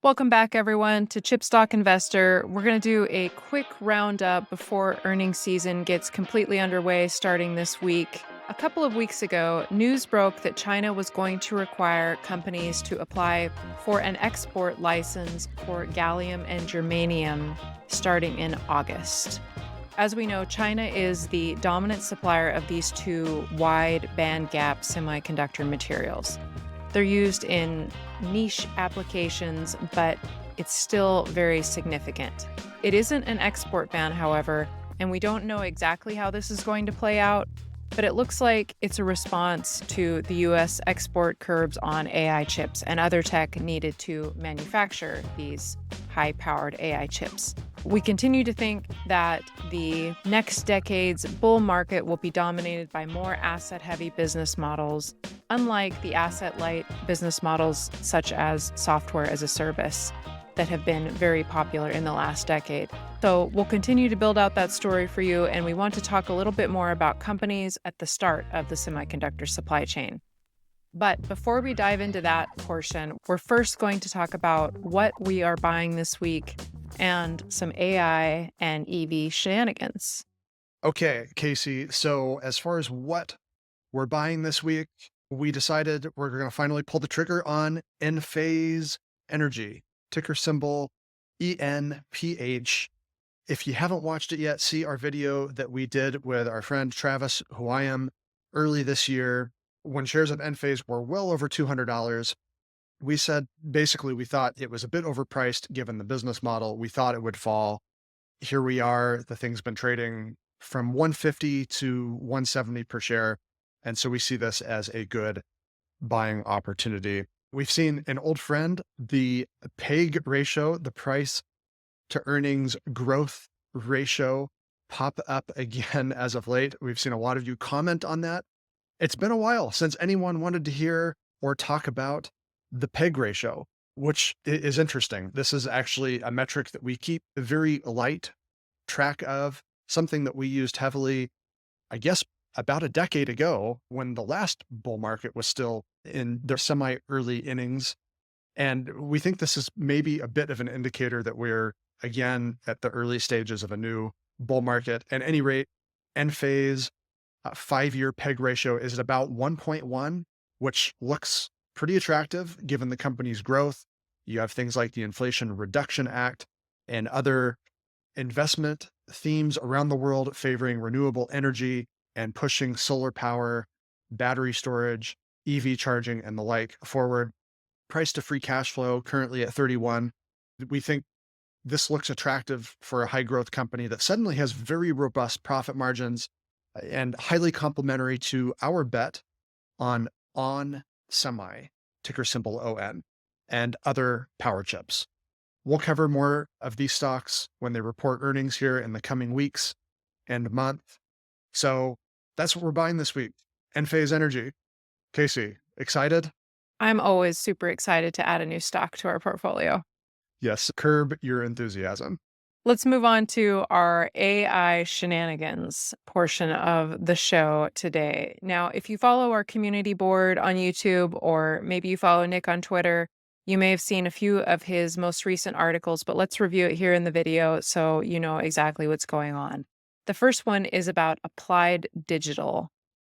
Welcome back, everyone, to Chip Stock Investor. We're going to do a quick roundup before earnings season gets completely underway starting this week. A couple of weeks ago, news broke that China was going to require companies to apply for an export license for gallium and germanium starting in August. As we know, China is the dominant supplier of these two wide bandgap semiconductor materials. They're used in niche applications, but it's still very significant. It isn't an export ban, however, and we don't know exactly how this is going to play out, but it looks like it's a response to the US export curbs on AI chips and other tech needed to manufacture these high-powered AI chips. We continue to think that the next decade's bull market will be dominated by more asset-heavy business models, unlike the asset-light business models such as software as a service that have been very popular in the last decade. So we'll continue to build out that story for you, and we want to talk a little bit more about companies at the start of the semiconductor supply chain. But before we dive into that portion, we're first going to talk about what we are buying this week and some AI and EV shenanigans. Okay, Kasey. So as far as what we're buying this week, we decided we're going to finally pull the trigger on Enphase Energy, ticker symbol ENPH. If you haven't watched it yet, see our video that we did with our friend Travis, who I am, early this year when shares of Enphase were well over $200. We said basically we thought it was a bit overpriced given the business model. We thought it would fall. Here we are. The thing's been trading from 150 to 170 per share. And so we see this as a good buying opportunity. We've seen an old friend, the PEG ratio, the price to earnings growth ratio, pop up again as of late. We've seen a lot of you comment on that. It's been a while since anyone wanted to hear or talk about the PEG ratio, which is interesting. This is actually a metric that we keep very light track of, something that we used heavily, I guess, about a decade ago when the last bull market was still in their semi early innings. And we think this is maybe a bit of an indicator that we're again at the early stages of a new bull market. At any rate, Enphase 5-year PEG ratio is at about 1.1, which looks pretty attractive given the company's growth. You have things like the Inflation Reduction Act and other investment themes around the world favoring renewable energy and pushing solar power, battery storage, EV charging, and the like forward. Price to free cash flow currently at 31. We think this looks attractive for a high growth company that suddenly has very robust profit margins and highly complementary to our bet on semi, ticker symbol ON, and other power chips. We'll cover more of these stocks when they report earnings here in the coming weeks and month. So that's what we're buying this week. Enphase Energy. Kasey, excited? I'm always super excited to add a new stock to our portfolio. Yes, curb your enthusiasm. Let's move on to our AI shenanigans portion of the show today. Now, if you follow our community board on YouTube, or maybe you follow Nick on Twitter, you may have seen a few of his most recent articles, but let's review it here in the video so you know exactly what's going on. The first one is about Applied Digital.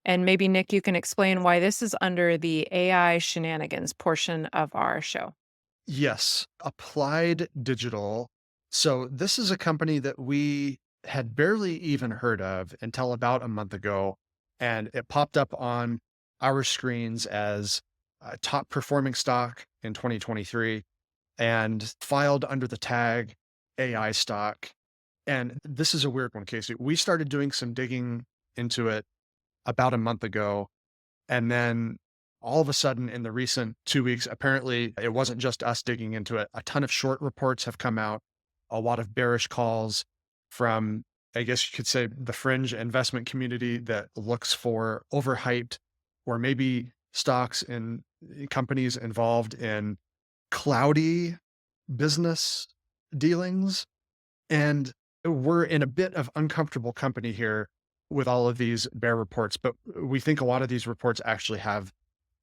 And maybe, Nick, you can explain why this is under the AI shenanigans portion of our show. Yes, Applied Digital. So this is a company that we had barely even heard of until about a month ago, and it popped up on our screens as a top performing stock in 2023 and filed under the tag AI stock. And this is a weird one, Casey. We started doing some digging into it about a month ago, and then all of a sudden in the recent 2 weeks, apparently it wasn't just us digging into it. A ton of short reports have come out, a lot of bearish calls from, I guess you could say, the fringe investment community that looks for overhyped or maybe stocks in companies involved in cloudy business dealings. And we're in a bit of uncomfortable company here with all of these bear reports, but we think a lot of these reports actually have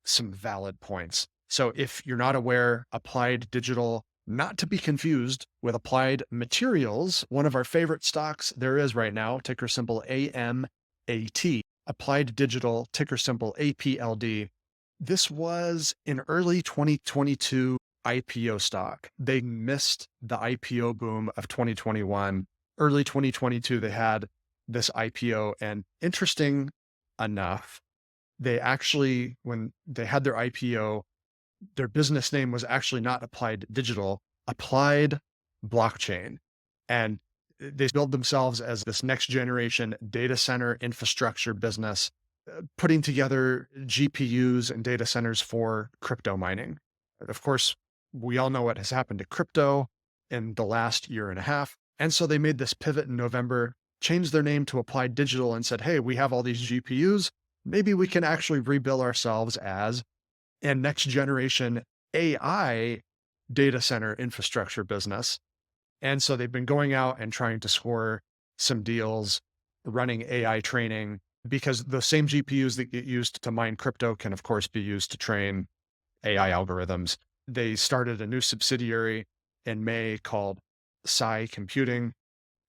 some valid points. So if you're not aware, Applied Digital not to be confused with Applied Materials, one of our favorite stocks there is right now, ticker symbol AMAT, Applied Digital, ticker symbol APLD. This was an early 2022 IPO stock. They missed the IPO boom of 2021. Early 2022, they had this IPO, and interesting enough, they actually, when they had their IPO, their business name was actually not Applied Digital, Applied Blockchain. And they build themselves as this next generation data center infrastructure business, putting together GPUs and data centers for crypto mining. Of course, we all know what has happened to crypto in the last year and a half. And so they made this pivot in November, changed their name to Applied Digital, and said, hey, we have all these GPUs. Maybe we can actually rebuild ourselves as a next generation AI data center infrastructure business. And so they've been going out and trying to score some deals, running AI training, because the same GPUs that get used to mine crypto can, of course, be used to train AI algorithms. They started a new subsidiary in May called Psi Computing.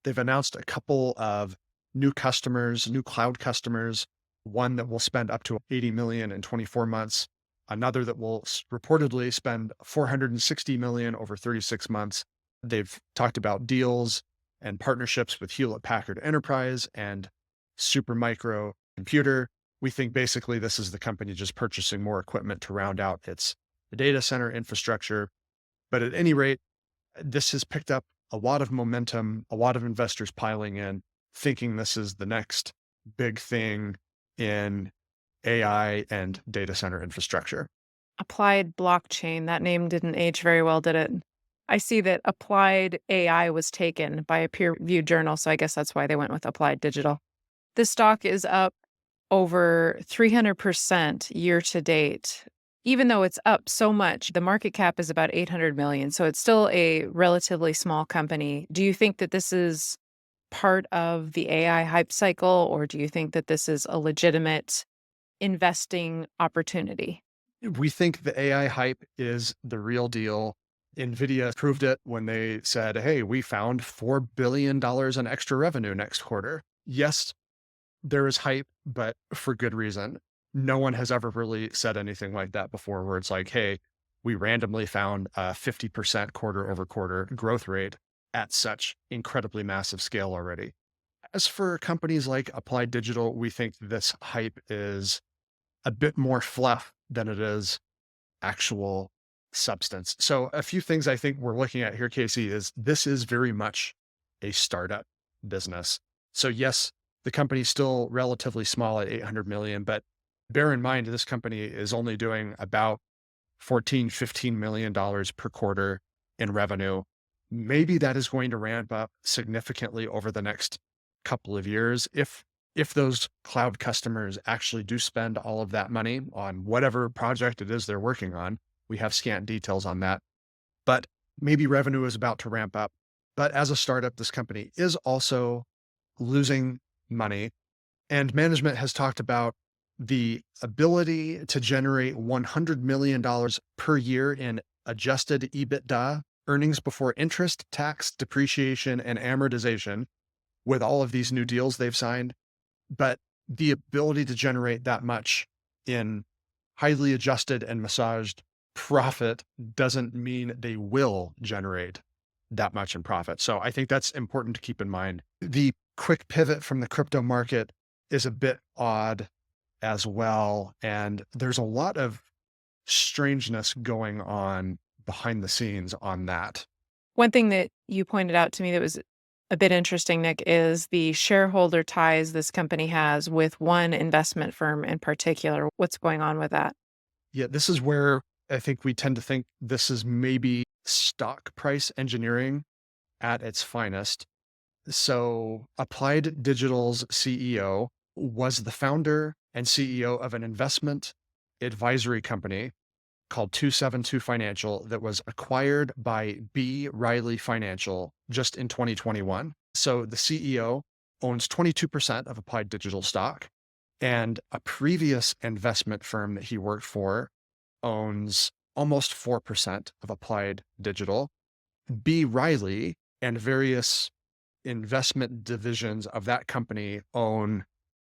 They've announced a couple of new customers, new cloud customers, one that will spend up to 80 million in 24 months, another that will reportedly spend 460 million over 36 months. They've talked about deals and partnerships with Hewlett Packard Enterprise and Supermicro Computer. We think basically this is the company just purchasing more equipment to round out its data center infrastructure. But at any rate, this has picked up a lot of momentum, a lot of investors piling in, thinking this is the next big thing in AI and data center infrastructure. Applied Blockchain, that name didn't age very well, did it? I see that Applied AI was taken by a peer-reviewed journal, so I guess that's why they went with Applied Digital. The stock is up over 300% year to date. Even though it's up so much, the market cap is about 800 million, so it's still a relatively small company. Do you think that this is part of the AI hype cycle, or do you think that this is a legitimate investing opportunity? We think the AI hype is the real deal. NVIDIA proved it when they said, hey, we found $4 billion in extra revenue next quarter. Yes, there is hype, but for good reason. No one has ever really said anything like that before, where it's like, hey, we randomly found a 50% quarter over quarter growth rate at such incredibly massive scale already. As for companies like Applied Digital, we think this hype is a bit more fluff than it is actual substance. So a few things I think we're looking at here, Casey, is this is very much a startup business. So yes, the company's still relatively small at 800 million, but bear in mind this company is only doing about 14, $15 million per quarter in revenue. Maybe that is going to ramp up significantly over the next couple of years if those cloud customers actually do spend all of that money on whatever project it is they're working on. We have scant details on that, but maybe revenue is about to ramp up. But as a startup, this company is also losing money. And management has talked about the ability to generate $100 million per year in adjusted EBITDA, earnings before interest, tax, depreciation, and amortization with all of these new deals they've signed. But the ability to generate that much in highly adjusted and massaged profit doesn't mean they will generate that much in profit. So I think that's important to keep in mind. The quick pivot from the crypto market is a bit odd as well. And there's a lot of strangeness going on behind the scenes on that. One thing that you pointed out to me that was a bit interesting, Nick, is the shareholder ties this company has with one investment firm in particular. What's going on with that? Yeah, this is where I think we tend to think this is maybe stock price engineering at its finest. So, Applied Digital's CEO was the founder and CEO of an investment advisory company called 272 Financial that was acquired by B. Riley Financial just in 2021. So, the CEO owns 22% of Applied Digital stock, and a previous investment firm that he worked for owns almost 4% of Applied Digital. B. Riley and various investment divisions of that company own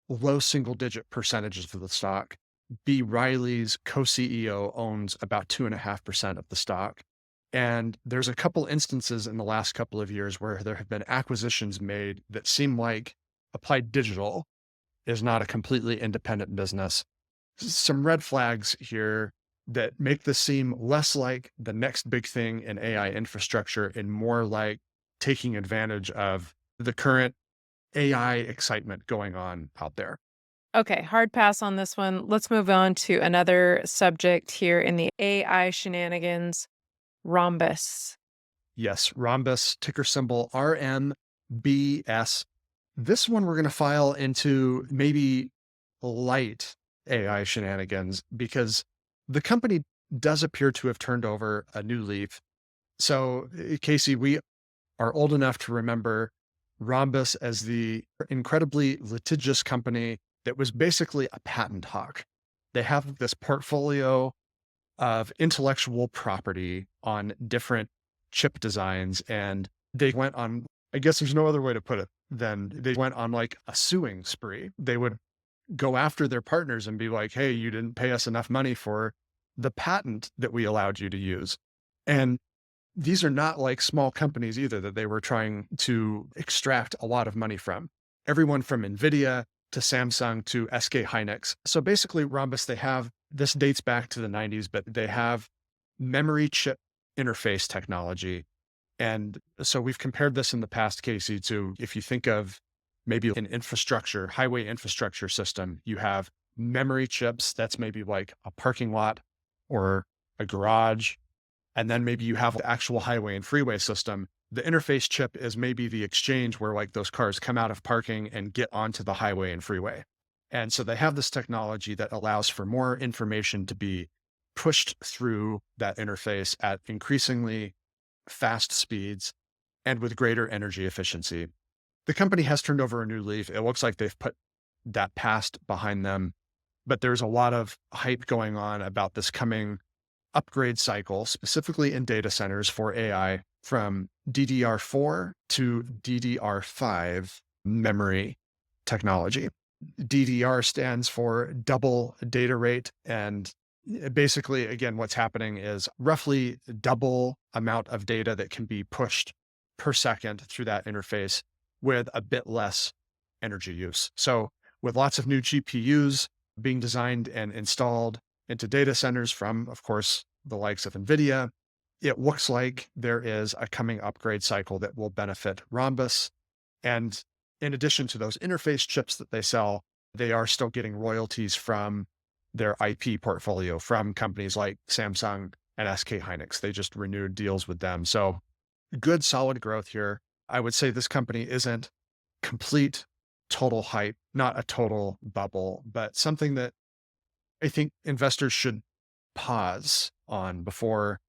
low single digit percentages of the stock. B. Riley's co CEO owns about 2.5% of the stock. And there's a couple instances in the last couple of years where there have been acquisitions made that seem like Applied Digital is not a completely independent business. Some red flags here that make this seem less like the next big thing in AI infrastructure and more like taking advantage of the current AI excitement going on out there. Okay, hard pass on this one. Let's move on to another subject here in the AI shenanigans, Rhombus. Yes, Rhombus, ticker symbol RMBS. This one we're going to file into maybe light AI shenanigans because the company does appear to have turned over a new leaf. So, Kasey, we are old enough to remember Rhombus as the incredibly litigious company that was basically a patent hawk. They have this portfolio of intellectual property on different chip designs, and they went on, I guess there's no other way to put it than they went on like a suing spree. They would go after their partners and be like, hey, you didn't pay us enough money for the patent that we allowed you to use. And these are not like small companies either that they were trying to extract a lot of money from. Everyone from NVIDIA to Samsung to SK Hynix. So basically, Rhombus, they have this dates back to the 90s, but they have memory chip interface technology. And so we've compared this in the past, Casey, to if you think of maybe an infrastructure, highway infrastructure system, you have memory chips. That's maybe like a parking lot or a garage, and then maybe you have the actual highway and freeway system. The interface chip is maybe the exchange where like those cars come out of parking and get onto the highway and freeway. And so they have this technology that allows for more information to be pushed through that interface at increasingly fast speeds and with greater energy efficiency. The company has turned over a new leaf. It looks like they've put that past behind them, but there's a lot of hype going on about this coming upgrade cycle, specifically in data centers for AI from DDR4 to DDR5 memory technology. DDR stands for double data rate. And basically, again, what's happening is roughly double amount of data that can be pushed per second through that interface with a bit less energy use. So, with lots of new GPUs being designed and installed into data centers from, of course, the likes of NVIDIA, it looks like there is a coming upgrade cycle that will benefit Rhombus. And in addition to those interface chips that they sell, they are still getting royalties from their IP portfolio from companies like Samsung and SK Hynix. They just renewed deals with them. So good, solid growth here. I would say this company isn't complete total hype, not a total bubble, but something that I think investors should pause on before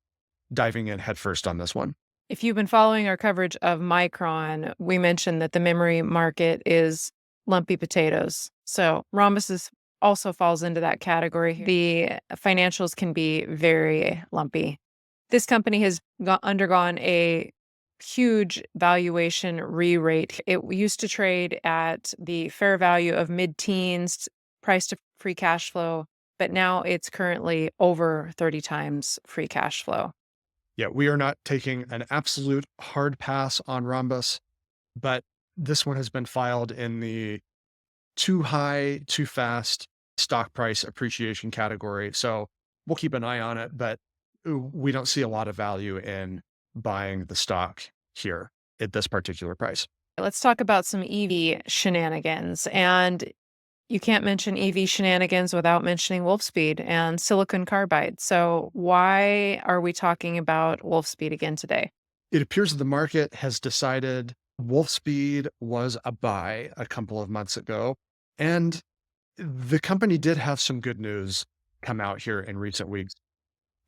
diving in headfirst on this one. If you've been following our coverage of Micron, we mentioned that the memory market is lumpy potatoes. So also falls into that category. The financials can be very lumpy. This company has undergone a huge valuation re-rate. It used to trade at the fair value of mid-teens, price to free cash flow, but now it's currently over 30 times free cash flow. Yeah, we are not taking an absolute hard pass on Rhombus, but this one has been filed in the too high, too fast stock price appreciation category. So we'll keep an eye on it, but we don't see a lot of value in buying the stock here at this particular price. Let's talk about some EV shenanigans. And you can't mention EV shenanigans without mentioning Wolfspeed and silicon carbide. So why are we talking about Wolfspeed again today? It appears that the market has decided Wolfspeed was a buy a couple of months ago. And the company did have some good news come out here in recent weeks.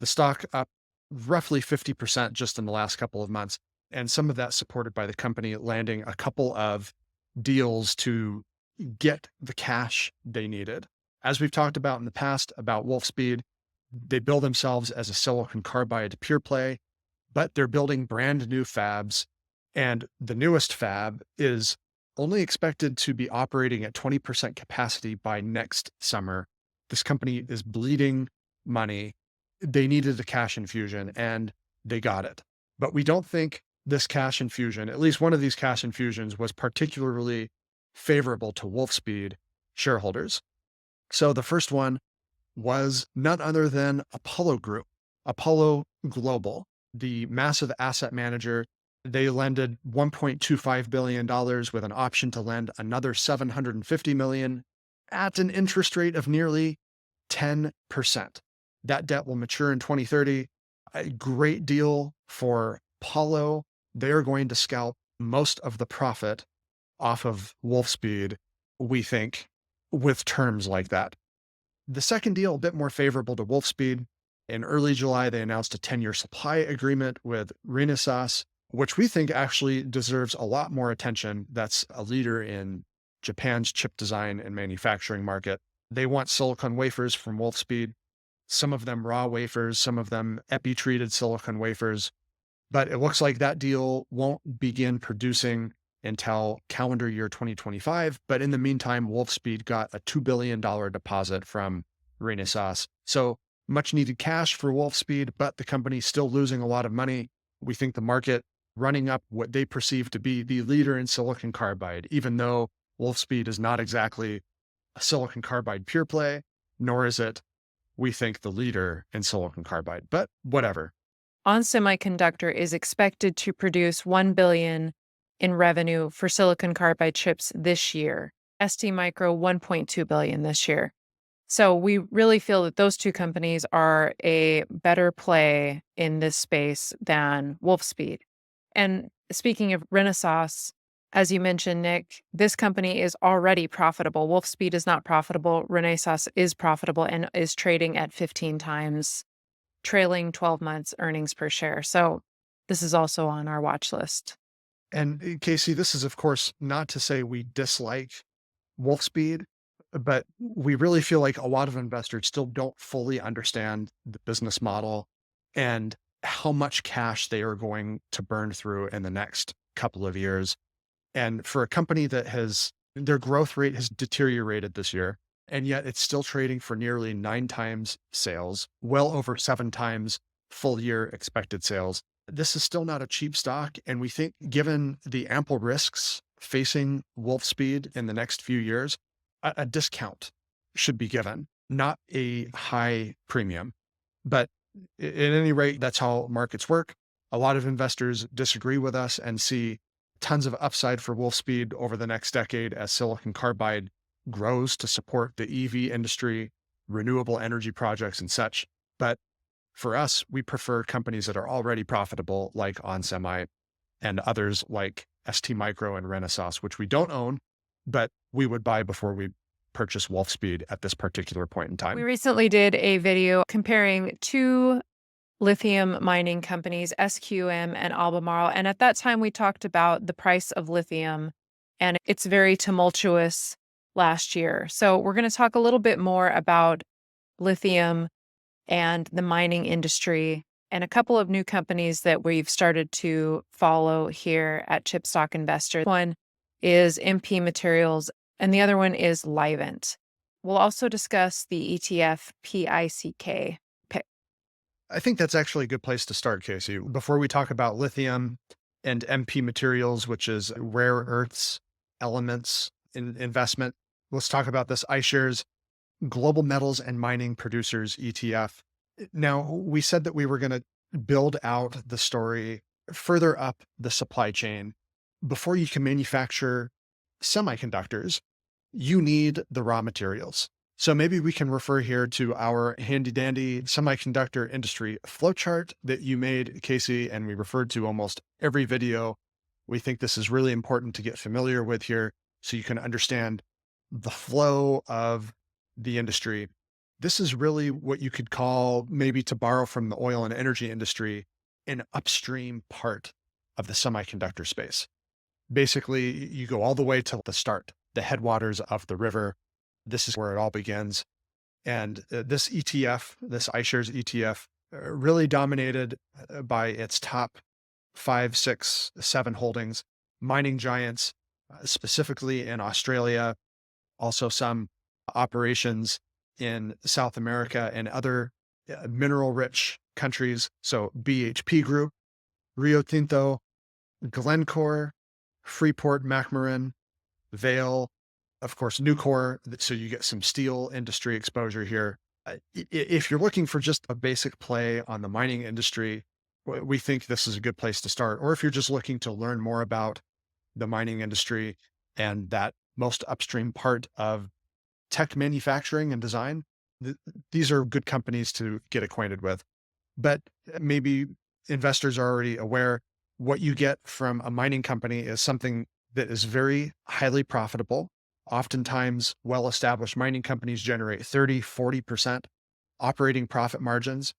The stock up roughly 50% just in the last couple of months. And some of that supported by the company landing a couple of deals to get the cash they needed. As we've talked about in the past about Wolfspeed, they bill themselves as a silicon carbide pure play. but they're building brand new fabs. And the newest fab is only expected to be operating at 20% capacity by next summer. This company is bleeding money. They needed a cash infusion and they got it. But we don't think this cash infusion, at least one of these cash infusions, was particularly favorable to Wolfspeed shareholders. So the first one was none other than Apollo Group, Apollo Global, the massive asset manager. They lended $1.25 billion with an option to lend another $750 million at an interest rate of nearly 10%. That debt will mature in 2030. A great deal for Apollo. They're going to scalp most of the profit off of Wolfspeed, we think, with terms like that. The second deal, a bit more favorable to Wolfspeed. In early July, they announced a 10-year supply agreement with Renesas, which we think actually deserves a lot more attention. That's a leader in Japan's chip design and manufacturing market. They want silicon wafers from Wolfspeed, some of them raw wafers, some of them epi-treated silicon wafers. But it looks like that deal won't begin producing until calendar year 2025. But in the meantime, Wolfspeed got a $2 billion deposit from Renesas. So much needed cash for Wolfspeed, but the company's still losing a lot of money. We think the market running up what they perceive to be the leader in silicon carbide, even though Wolfspeed is not exactly a silicon carbide pure play, nor is it, we think, the leader in silicon carbide, but whatever. On Semiconductor is expected to produce 1 billion in revenue for silicon carbide chips this year. ST Micro 1.2 billion this year. So we really feel that those two companies are a better play in this space than Wolfspeed. And speaking of Renesas, as you mentioned, Nick, this company is already profitable. Wolfspeed is not profitable. Renesas is profitable and is trading at 15 times trailing 12 months earnings per share. So this is also on our watch list. And Kasey, this is, of course, not to say we dislike Wolfspeed, but we really feel like a lot of investors still don't fully understand the business model and how much cash they are going to burn through in the next couple of years. And for a company that their growth rate has deteriorated this year, and yet it's still trading for nearly 9 times sales, well over 7 times full year expected sales. This is still not a cheap stock. And we think, given the ample risks facing Wolfspeed in the next few years, a discount should be given, not a high premium. But at any rate, that's how markets work. A lot of investors disagree with us and see tons of upside for Wolfspeed over the next decade as silicon carbide grows to support the EV industry, renewable energy projects and such. But for us, we prefer companies that are already profitable, like onsemi, and others like ST Micro and Renesas, which we don't own, but we would buy before we purchase Wolfspeed at this particular point in time. We recently did a video comparing two lithium mining companies, SQM and Albemarle. And at that time, we talked about the price of lithium, and it's very tumultuous last year. So we're going to talk a little bit more about lithium and the mining industry and a couple of new companies that we've started to follow here at Chip Stock Investor. One is MP Materials, and the other one is Livent. We'll also discuss the ETF PICK. I think that's actually a good place to start, Kasey. Before we talk about lithium and MP Materials, which is rare earths elements investment, let's talk about this iShares Global Metals and Mining Producers ETF. Now, we said that we were going to build out the story further up the supply chain. Before you can manufacture semiconductors, you need the raw materials. So maybe we can refer here to our handy dandy semiconductor industry flowchart that you made, Kasey, and we referred to almost every video. We think this is really important to get familiar with here so you can understand the flow of the industry. This is really what you could call, maybe to borrow from the oil and energy industry, an upstream part of the semiconductor space. Basically, you go all the way to the start, the headwaters of the river. This is where it all begins. And this ETF, this iShares ETF, really dominated by its top 5, 6, 7 holdings, mining giants, specifically in Australia, also some operations in South America and other mineral rich countries. So BHP Group, Rio Tinto, Glencore, Freeport McMoran, Vale, of course, Nucor. So you get some steel industry exposure here. If you're looking for just a basic play on the mining industry, we think this is a good place to start. Or if you're just looking to learn more about the mining industry and that most upstream part of tech manufacturing and design, th- these are good companies to get acquainted with. But maybe investors are already aware what you get from a mining company is something that is very highly profitable. Oftentimes, well established mining companies generate 30, 40% operating profit margins,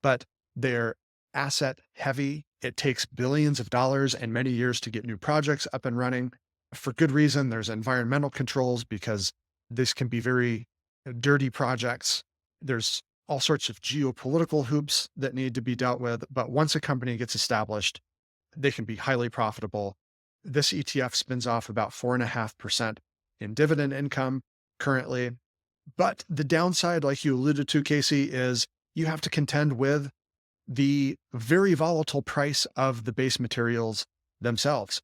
but they're asset heavy. It takes billions of dollars and many years to get new projects up and running. For good reason, there's environmental controls because this can be very dirty projects. There's all sorts of geopolitical hoops that need to be dealt with. But once a company gets established, they can be highly profitable. This ETF spins off about 4.5% in dividend income currently. But the downside, like you alluded to, Casey, is you have to contend with the very volatile price of the base materials themselves.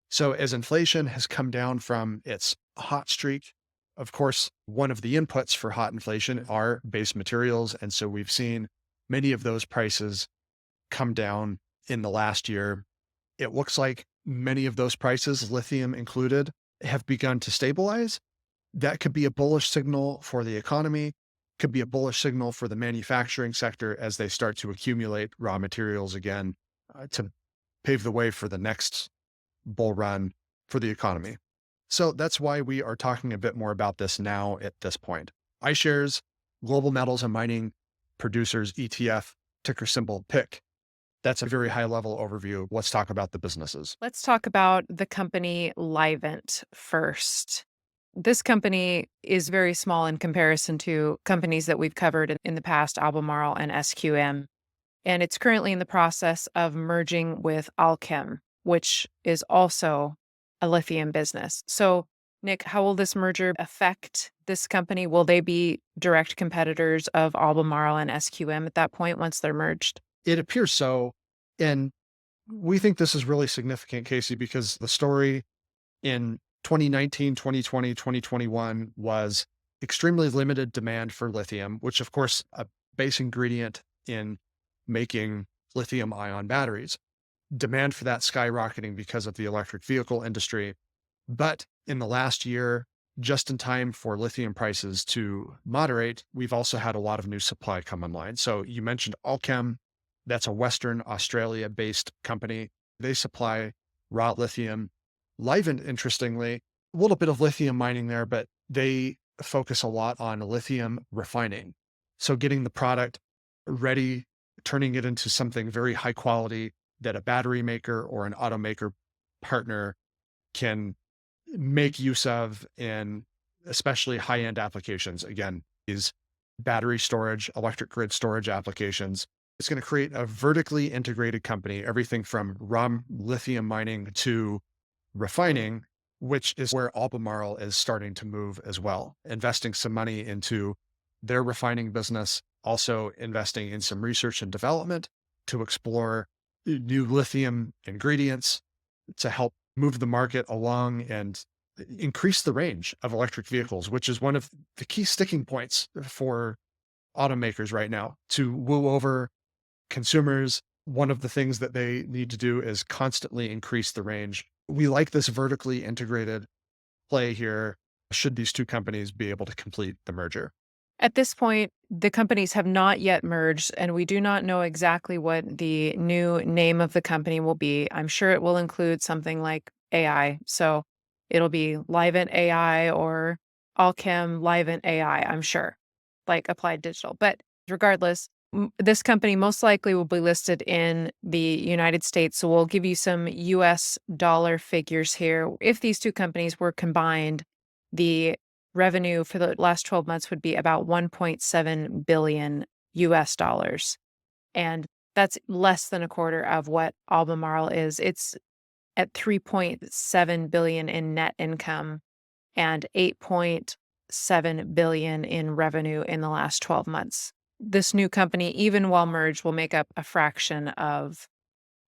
So as inflation has come down from its hot streak, of course, one of the inputs for hot inflation are base materials. And so we've seen many of those prices come down in the last year. It looks like many of those prices, lithium included, have begun to stabilize. That could be a bullish signal for the economy, could be a bullish signal for the manufacturing sector as they start to accumulate raw materials again to pave the way for the next bull run for the economy. So that's why we are talking a bit more about this now at this point. iShares, Global Metals and Mining Producers ETF, ticker symbol PIC. That's a very high level overview. Let's talk about the businesses. Let's talk about the company Livent first. This company is very small in comparison to companies that we've covered in the past, Albemarle and SQM. And it's currently in the process of merging with Allkem, which is also a lithium business. So, Nick, how will this merger affect this company? Will they be direct competitors of Albemarle and SQM at that point once they're merged? It appears so. And we think this is really significant, Casey, because the story in 2019, 2020, 2021 was extremely limited demand for lithium, which, of course, a base ingredient in making lithium ion batteries. Demand for that skyrocketing because of the electric vehicle industry. But in the last year, just in time for lithium prices to moderate, we've also had a lot of new supply come online. So you mentioned Allkem, that's a Western Australia based company. They supply raw lithium. Livent, interestingly, a little bit of lithium mining there, but they focus a lot on lithium refining. So getting the product ready, turning it into something very high quality that a battery maker or an automaker partner can make use of in especially high end applications. Again, these battery storage, electric grid storage applications. It's going to create a vertically integrated company, everything from raw lithium mining to refining, which is where Albemarle is starting to move as well, investing some money into their refining business, also investing in some research and development to explore new lithium ingredients to help move the market along and increase the range of electric vehicles, which is one of the key sticking points for automakers right now to woo over consumers. One of the things that they need to do is constantly increase the range. We like this vertically integrated play here, should these two companies be able to complete the merger. At this point, the companies have not yet merged, and we do not know exactly what the new name of the company will be. I'm sure it will include something like AI. So it'll be Livent AI or Allchem Livent AI, I'm sure, like Applied Digital. But regardless, this company most likely will be listed in the United States. So we'll give you some US dollar figures here. If these two companies were combined, the revenue for the last 12 months would be about 1.7 billion US dollars. And that's less than a quarter of what Albemarle is. It's at 3.7 billion in net income and 8.7 billion in revenue in the last 12 months. This new company, even while merged, will make up a fraction of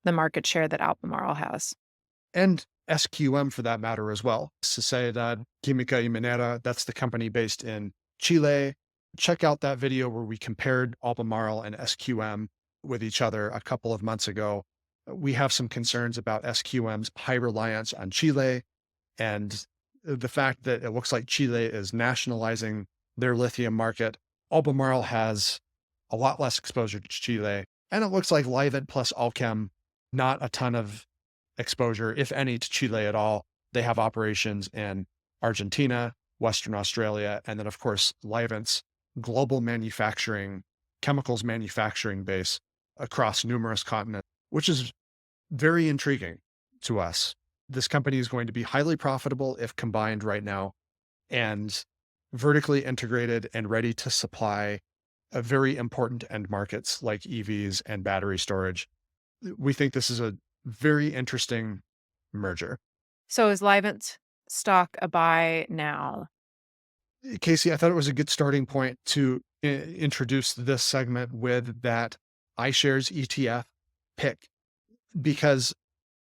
the market share that Albemarle has. And SQM for that matter as well. Sociedad Química y Minera, that's the company based in Chile. Check out that video where we compared Albemarle and SQM with each other a couple of months ago. We have some concerns about SQM's high reliance on Chile and the fact that it looks like Chile is nationalizing their lithium market. Albemarle has a lot less exposure to Chile. And it looks like Livent plus Allkem, not a ton of exposure, if any, to Chile at all. They have operations in Argentina, Western Australia, and then, of course, Livent's global manufacturing, chemicals manufacturing base across numerous continents, which is very intriguing to us. This company is going to be highly profitable if combined right now and vertically integrated and ready to supply very important end markets like EVs and battery storage. We think this is a very interesting merger. So is Livent stock a buy now? Casey, I thought it was a good starting point to introduce this segment with that iShares ETF pick because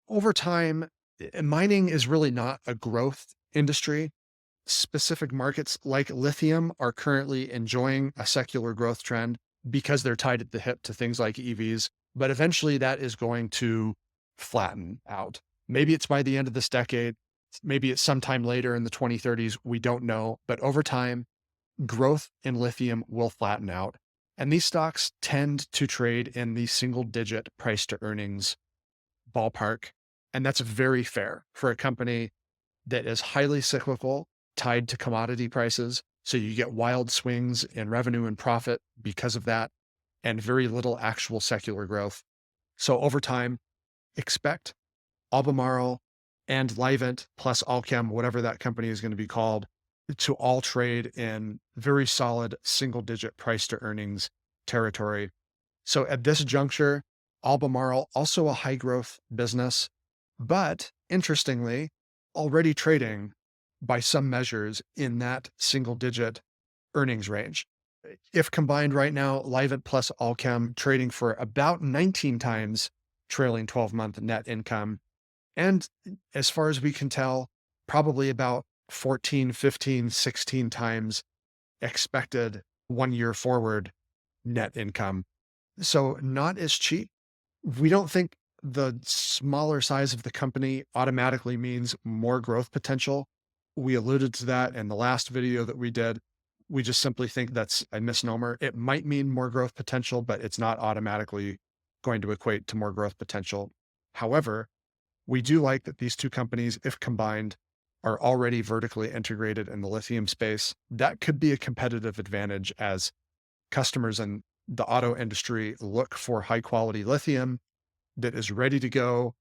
over time, mining is really not a growth industry. Specific markets like lithium are currently enjoying a secular growth trend because they're tied at the hip to things like EVs, but eventually that is going to flatten out. Maybe it's by the end of this decade, maybe it's sometime later in the 2030s, we don't know, but over time, growth in lithium will flatten out. And these stocks tend to trade in the single digit price to earnings ballpark. And that's very fair for a company that is highly cyclical, tied to commodity prices. So you get wild swings in revenue and profit because of that, and very little actual secular growth. So over time, expect Albemarle and Livent plus Allkem, whatever that company is going to be called, to all trade in very solid single digit price to earnings territory. So at this juncture, Albemarle, also a high growth business, but interestingly, already trading by some measures in that single digit earnings range. If combined right now, Livent plus Allkem trading for about 19 times trailing 12-month net income. And as far as we can tell, probably about 14, 15, 16 times expected 1 year forward net income. So not as cheap. We don't think the smaller size of the company automatically means more growth potential. We alluded to that in the last video that we did. We just simply think that's a misnomer. It might mean more growth potential, but it's not automatically going to equate to more growth potential. However, we do like that these two companies, if combined, are already vertically integrated in the lithium space. That could be a competitive advantage as customers in the auto industry look for high quality lithium that is ready to go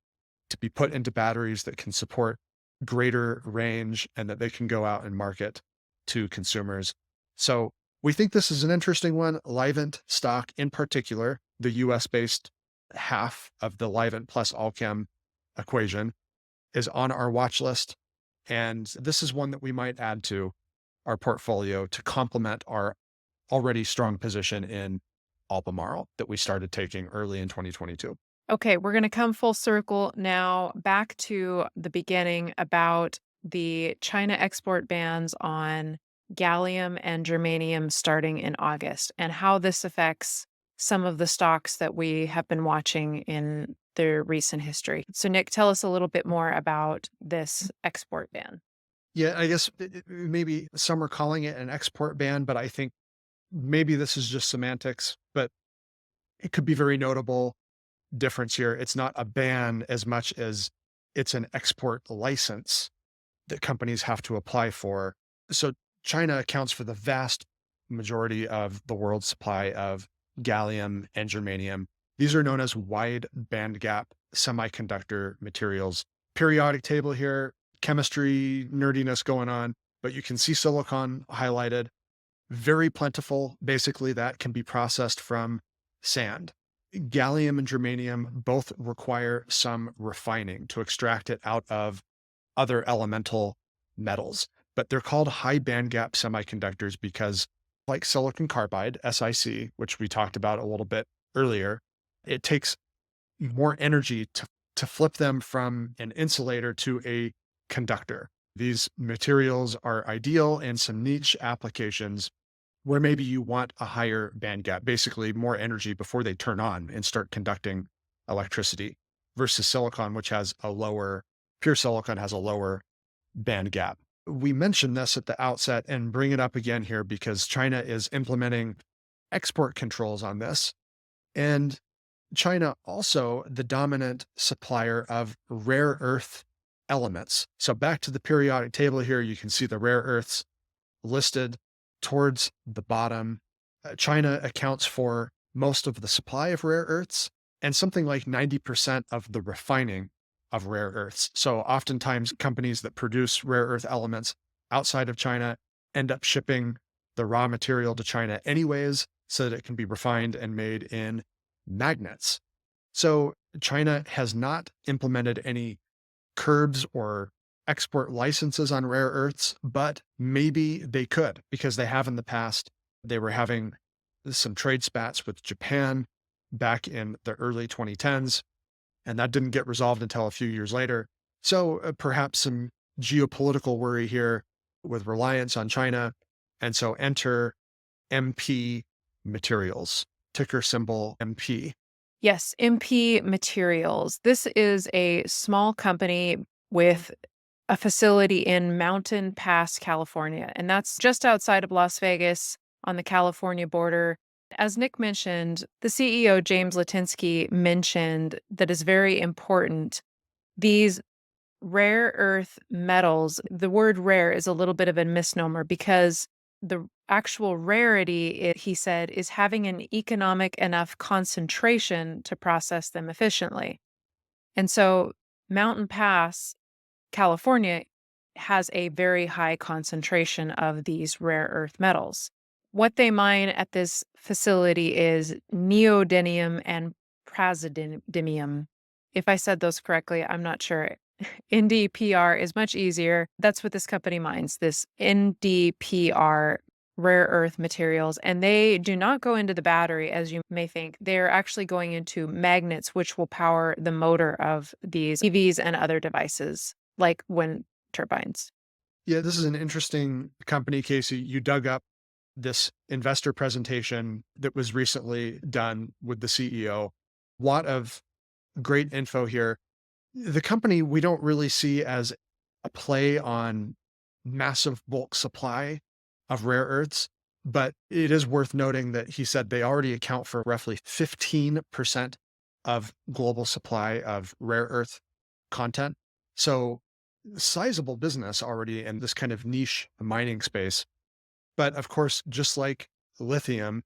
to be put into batteries that can support greater range and that they can go out and market to consumers. So we think this is an interesting one. Livent stock in particular, the US based half of the Livent plus Allkem equation, is on our watch list. And this is one that we might add to our portfolio to complement our already strong position in Albemarle that we started taking early in 2022. Okay, we're going to come full circle now back to the beginning about the China export bans on gallium and germanium starting in August and how this affects some of the stocks that we have been watching in their recent history. So, Nick, tell us a little bit more about this export ban. Yeah, I guess maybe some are calling it an export ban, but I think maybe this is just semantics, but it could be very notable difference here. It's not a ban as much as it's an export license that companies have to apply for. So China accounts for the vast majority of the world's supply of gallium and germanium. These are known as wide bandgap semiconductor materials. Periodic table here, chemistry nerdiness going on, but you can see silicon highlighted. Very plentiful. Basically, that can be processed from sand. Gallium and germanium both require some refining to extract it out of other elemental metals, but they're called high band gap semiconductors because, like silicon carbide, SiC, which we talked about a little bit earlier, it takes more energy to flip them from an insulator to a conductor. These materials are ideal in some niche applications where maybe you want a higher band gap, basically more energy before they turn on and start conducting electricity versus silicon, which has a lower, pure silicon has a lower band gap. We mentioned this at the outset and bring it up again here because China is implementing export controls on this. And China also the dominant supplier of rare earth elements. So back to the periodic table here, you can see the rare earths listed towards the bottom. China accounts for most of the supply of rare earths and something like 90% of the refining of rare earths. So oftentimes companies that produce rare earth elements outside of China end up shipping the raw material to China anyways so that it can be refined and made in magnets. So China has not implemented any curbs or export licenses on rare earths, but maybe they could because they have in the past. They were having some trade spats with Japan back in the early 2010s, and that didn't get resolved until a few years later. So perhaps some geopolitical worry here with reliance on China. And so enter MP Materials, ticker symbol MP. Yes, MP Materials. This is a small company with a facility in Mountain Pass, California, and that's just outside of Las Vegas on the California border. As Nick mentioned, the CEO, James Litinsky, mentioned that is very important. These rare earth metals, the word rare is a little bit of a misnomer because the actual rarity, he said, is having an economic enough concentration to process them efficiently. And so Mountain Pass, California, has a very high concentration of these rare earth metals. What they mine at this facility is neodymium and praseodymium. If I said those correctly, I'm not sure. NdPr is much easier. That's what this company mines, this NdPr rare earth materials. And they do not go into the battery, as you may think. They're actually going into magnets, which will power the motor of these EVs and other devices, like wind turbines. Yeah, this is an interesting company, Casey. You dug up this investor presentation that was recently done with the CEO. Lot of great info here. The company we don't really see as a play on massive bulk supply of rare earths, but it is worth noting that he said they already account for roughly 15% of global supply of rare earth content. So sizable business already in this kind of niche mining space. But of course, just like lithium,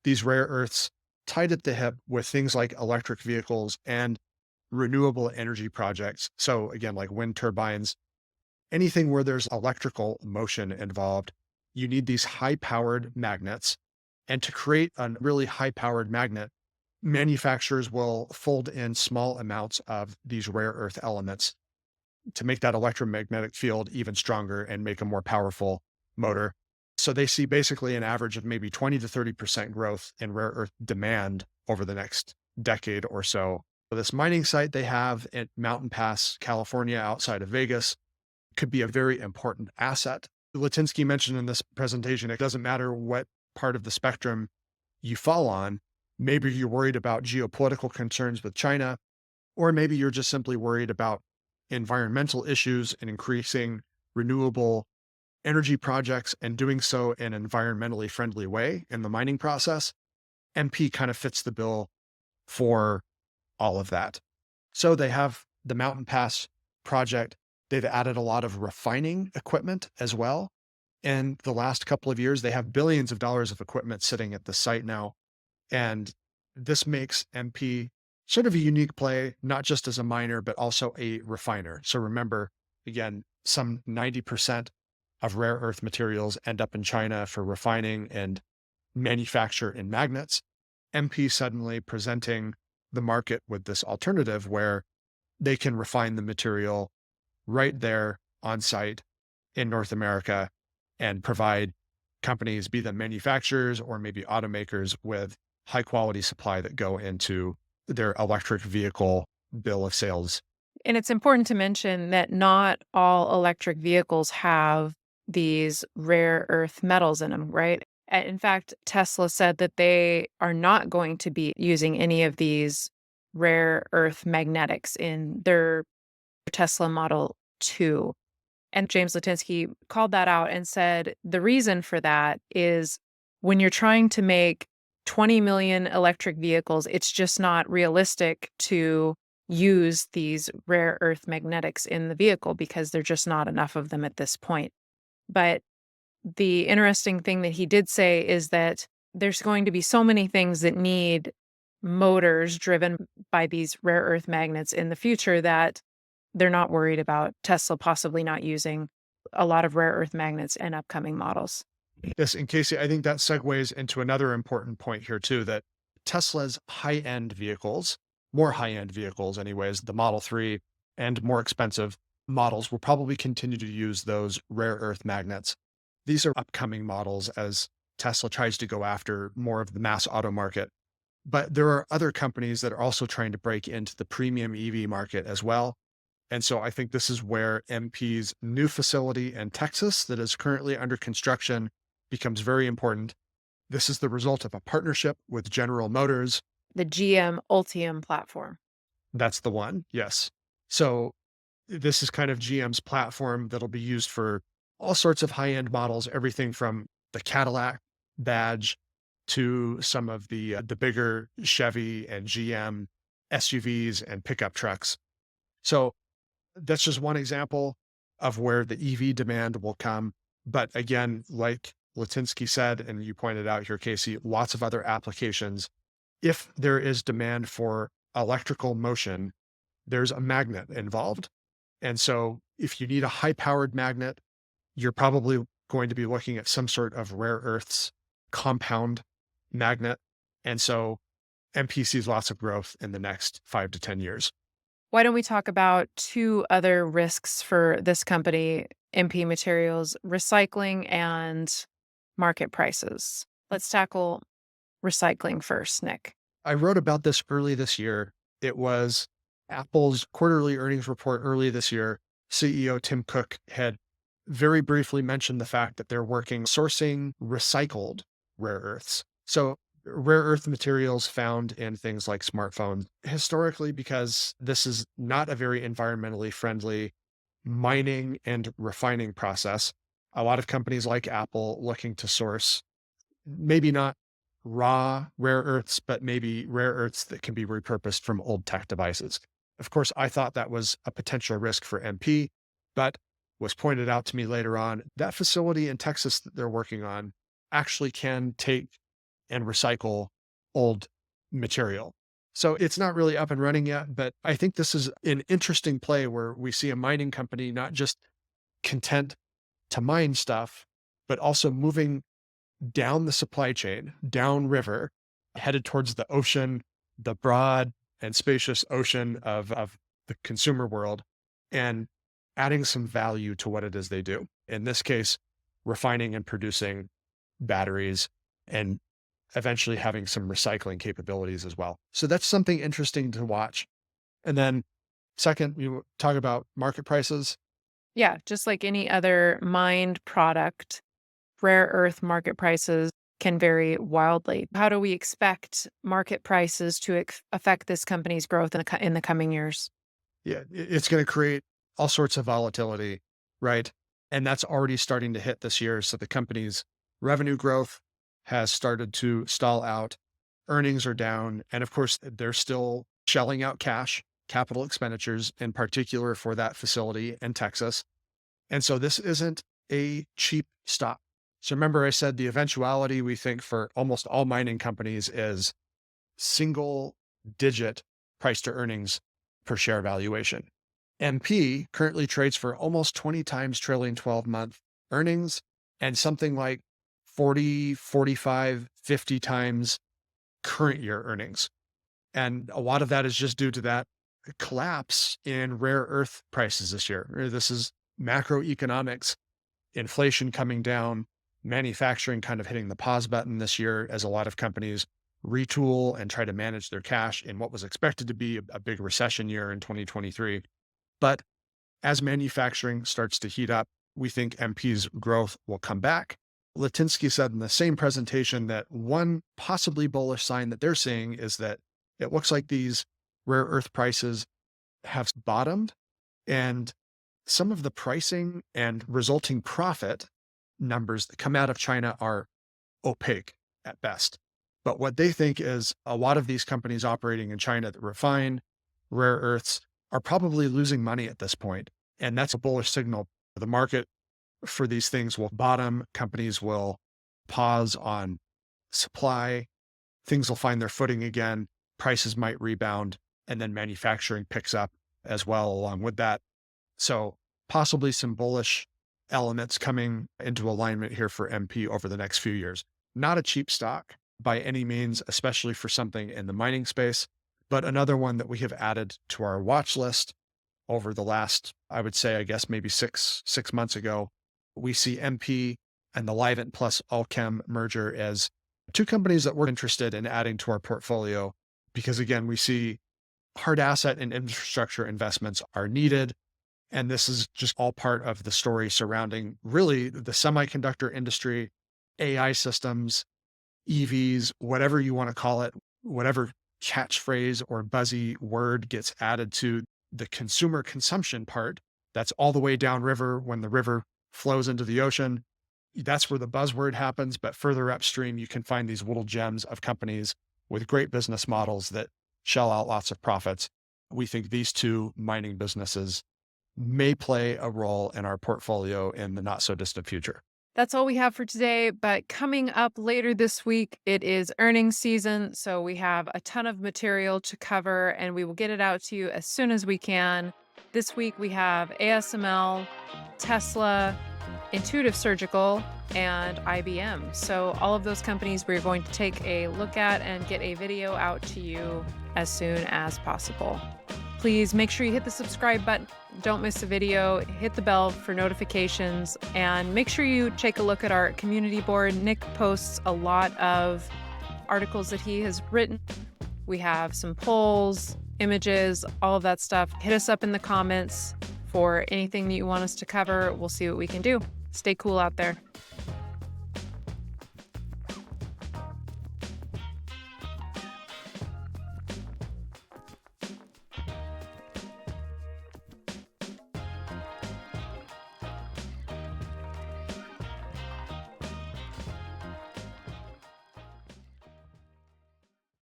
these rare earths tied at the hip with things like electric vehicles and renewable energy projects. So again, like wind turbines, anything where there's electrical motion involved, you need these high powered magnets. And to create a really high powered magnet, manufacturers will fold in small amounts of these rare earth elements to make that electromagnetic field even stronger and make a more powerful motor. So they see basically an average of maybe 20 to 30% growth in rare earth demand over the next decade or so. So this mining site they have at Mountain Pass, California, outside of Vegas, could be a very important asset. Litinsky mentioned in this presentation, it doesn't matter what part of the spectrum you fall on. Maybe you're worried about geopolitical concerns with China, or maybe you're just simply worried about environmental issues and increasing renewable energy projects and doing so in an environmentally friendly way in the mining process. MP kind of fits the bill for all of that. So they have the Mountain Pass project. They've added a lot of refining equipment as well. In the last couple of years, they have billions of dollars of equipment sitting at the site now. And this makes MP sort of a unique play, not just as a miner, but also a refiner. So remember, again, some 90% of rare earth materials end up in China for refining and manufacture in magnets. MP suddenly presenting the market with this alternative where they can refine the material right there on site in North America and provide companies, be them manufacturers or maybe automakers, with high quality supply that go into their electric vehicle bill of sales. And it's important to mention that not all electric vehicles have these rare earth metals in them, right? In fact, Tesla said that they are not going to be using any of these rare earth magnetics in their Tesla Model 2. And James Litinsky called that out and said the reason for that is when you're trying to make 20 million electric vehicles, it's just not realistic to use these rare earth magnetics in the vehicle because there're just not enough of them at this point. But the interesting thing that he did say is that there's going to be so many things that need motors driven by these rare earth magnets in the future that they're not worried about Tesla possibly not using a lot of rare earth magnets in upcoming models. Yes, and Casey, I think that segues into another important point here too, that Tesla's high-end vehicles, more high-end vehicles anyways, the Model 3 and more expensive models will probably continue to use those rare earth magnets. These are upcoming models as Tesla tries to go after more of the mass auto market. But there are other companies that are also trying to break into the premium EV market as well. And so I think this is where MP's new facility in Texas that is currently under construction becomes very important. This is the result of a partnership with General Motors. The GM Ultium platform. That's the one. Yes. So this is kind of GM's platform that'll be used for all sorts of high-end models, everything from the Cadillac badge to some of the bigger Chevy and GM SUVs and pickup trucks. So that's just one example of where the EV demand will come. But again, like Litinsky said, and you pointed out here, Casey, lots of other applications. If there is demand for electrical motion, there's a magnet involved. And so if you need a high powered magnet, you're probably going to be looking at some sort of rare earths compound magnet. And so MP sees lots of growth in the next 5 to 10 years. Why don't we talk about two other risks for this company, MP Materials, recycling and market prices? Let's tackle recycling first, Nick. I wrote about this early this year. It was Apple's quarterly earnings report early this year. CEO Tim Cook had very briefly mentioned the fact that they're working sourcing recycled rare earths. So rare earth materials found in things like smartphones historically, because this is not a very environmentally friendly mining and refining process. A lot of companies like Apple looking to source maybe not raw rare earths, but maybe rare earths that can be repurposed from old tech devices. Of course, I thought that was a potential risk for MP, but was pointed out to me later on that facility in Texas that they're working on actually can take and recycle old material. So it's not really up and running yet, but I think this is an interesting play where we see a mining company not just content to mine stuff, but also moving down the supply chain, downriver, headed towards the ocean, the broad and spacious ocean of the consumer world, and adding some value to what it is they do. In this case, refining and producing batteries and eventually having some recycling capabilities as well. So that's something interesting to watch. And then second, we talk about market prices. Yeah, just like any other mined product, rare earth market prices can vary wildly. How do we expect market prices to affect this company's growth in the coming years? Yeah, it's going to create all sorts of volatility, right? And that's already starting to hit this year. So the company's revenue growth has started to stall out. Earnings are down. And of course, they're still shelling out cash, capital expenditures, in particular for that facility in Texas. And so this isn't a cheap stop. So remember, I said the eventuality we think for almost all mining companies is single digit price to earnings per share valuation. MP currently trades for almost 20 times trailing 12-month earnings and something like 40, 45, 50 times current year earnings. And a lot of that is just due to that collapse in rare earth prices this year. This is macroeconomics, inflation coming down, manufacturing kind of hitting the pause button this year as a lot of companies retool and try to manage their cash in what was expected to be a big recession year in 2023. But as manufacturing starts to heat up, we think MP's growth will come back. Litinsky said in the same presentation that one possibly bullish sign that they're seeing is that it looks like these rare earth prices have bottomed, and some of the pricing and resulting profit numbers that come out of China are opaque at best. But what they think is a lot of these companies operating in China that refine rare earths are probably losing money at this point. And that's a bullish signal. The market for these things will bottom, companies will pause on supply, things will find their footing again, prices might rebound, and then manufacturing picks up as well along with that. So possibly some bullish elements coming into alignment here for MP over the next few years. Not a cheap stock by any means, especially for something in the mining space, but another one that we have added to our watch list over the last, I would say, I guess maybe six months ago. We see MP and the Livent plus Allkem merger as two companies that we're interested in adding to our portfolio because, again, we see hard asset and infrastructure investments are needed. And this is just all part of the story surrounding really the semiconductor industry, AI systems, EVs, whatever you want to call it, whatever catchphrase or buzzy word gets added to the consumer consumption part. That's all the way downriver when the river flows into the ocean. That's where the buzzword happens. But further upstream, you can find these little gems of companies with great business models that shell out lots of profits. We think these two mining businesses may play a role in our portfolio in the not so distant future. That's all we have for today, but coming up later this week, it is earnings season, so we have a ton of material to cover, and we will get it out to you as soon as we can. This week, we have ASML, Tesla, Intuitive Surgical, and IBM. So all of those companies we're going to take a look at and get a video out to you as soon as possible. Please make sure you hit the subscribe button. Don't miss a video. Hit the bell for notifications, and make sure you take a look at our community board. Nick posts a lot of articles that he has written. We have some polls, images, all of that stuff. Hit us up in the comments for anything that you want us to cover. We'll see what we can do. Stay cool out there.